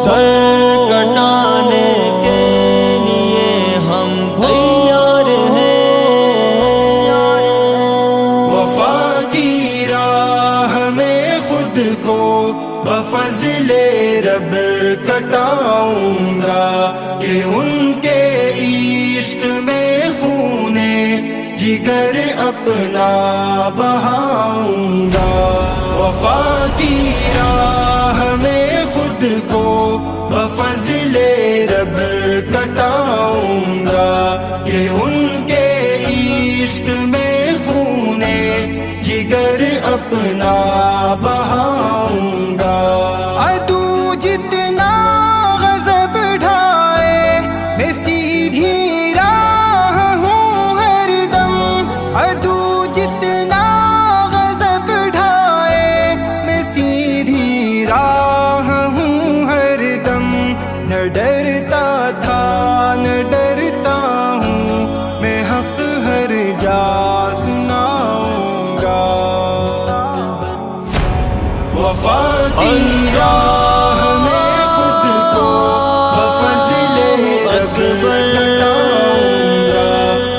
سر کٹانے کے لیے ہم تیار ہیں، وفا کی راہ میں خود کو بفضل رب کٹاؤں گا، کہ ان کے عشق میں خون جگر اپنا بہاؤں گا۔ وفا کی راہ میں خود کو بفضل رب کٹاؤں گا، کہ ان کے عشق میں خون جگر اپنا بہاؤں گا۔ عدو جتنا غضب ڈھائے میں سیدھی راہ ہوں ہر دم، عدو جتنا غضب ڈھائے میں سیدھی راہ ہوں ہر دم، نہ ڈرتا تھا نہ ڈرتا ہوں میں حق ہر جا سناؤں گا۔ وفا کی راہ میں خود کو بفضل رب کٹاؤں گا،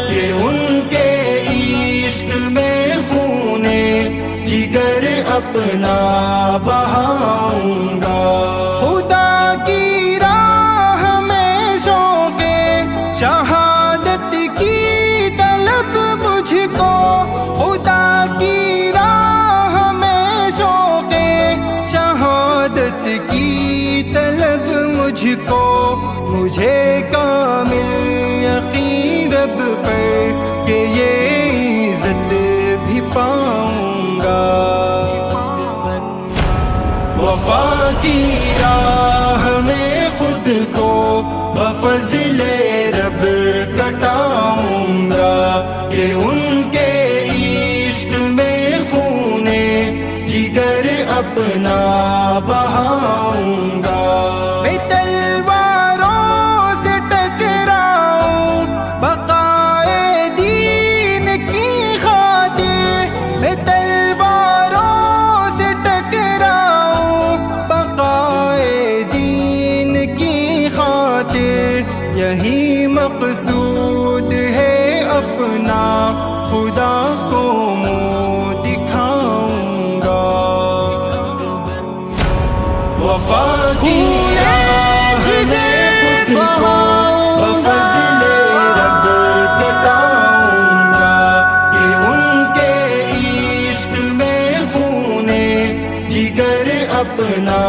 کہ ان کے عشق میں خون جگر اپنا بہاؤں گا۔ خدا کی راہ میں شوق شہادت کی طلب مجھ کو، خدا کی راہ میں شوق شہادت کی طلب مجھ کو، مجھے کامل یقین رب پر کہ یہ عزت بھی پاؤں گا۔ وفا کی راہ میں خود کو بفضل رب کٹاؤں گا، کہ ان کے عشق میں خون جگر اپنا بہاؤں گا۔ میں تلواروں سے ٹکراؤں بقائے دین کی خاطر، میں تلواروں سے ٹکراؤں بقائے دین کی خاطر، یہی مقصود ہے اپنا خدا کو منہ دکھاؤں گا۔ وفا کی راہ میں خود کو بفضل رب کٹاؤں گا، کہ ان کے عشق میں خون جگر اپنا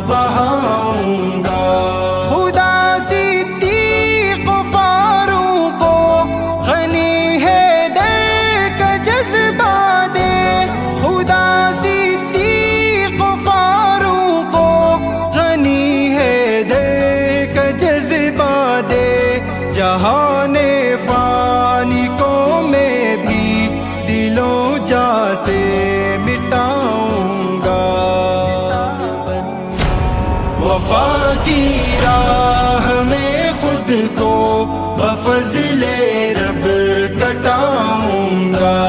بہاؤں گا۔ خدا صدیق فاروق کو غنی ہے در کا جذبہ دے، خدا صدیق فاروق کو غنی ہے در کا جذبہ دے، جہان فانی کو میں بھی دلو جا سے مٹاؤں گا۔ وفا کی راہ میں خود کو بفضل رب کٹاؤں گا،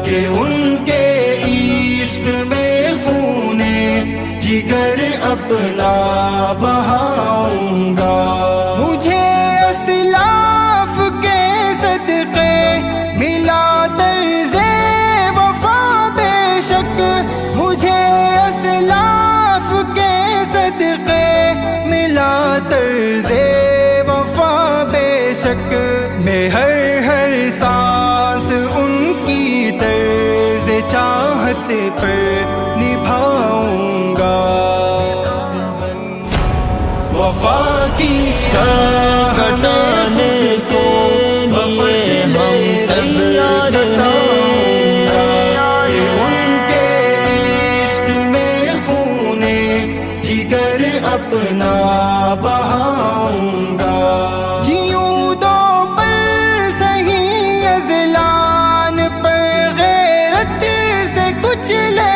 کہ ان کے عشق میں خون جگر اپنا بہاؤں گا۔ مجھے اسلاف کے صدقے ملا طرز وفا بے شک، مجھے اسلاف کے صدقے ملا طرز وفا بے شک، میں ہر سانس ان کی طرز چاہت پر نبھاؤں گا۔ وفا کی راہ کٹانے کے لیے ہم تیار ہیں، کہ ان کے عشق میں خون جگر اپنا بہاؤں گا۔ جیوں دو پل سہی ازلان پر غیرت سے کچھ لے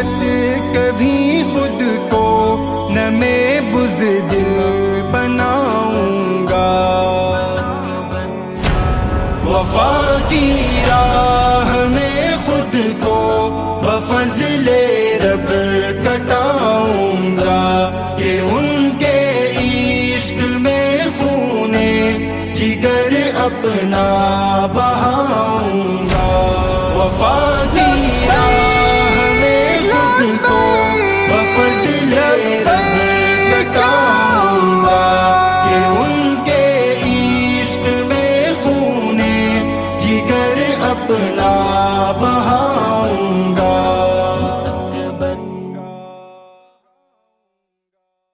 قیامت کبھی خود کو نہ میں بزدل بناؤں گا. وفا کی راہ میں خود کو بفضل رب کٹاؤں گا کہ ان کے عشق میں خون جگر اپنا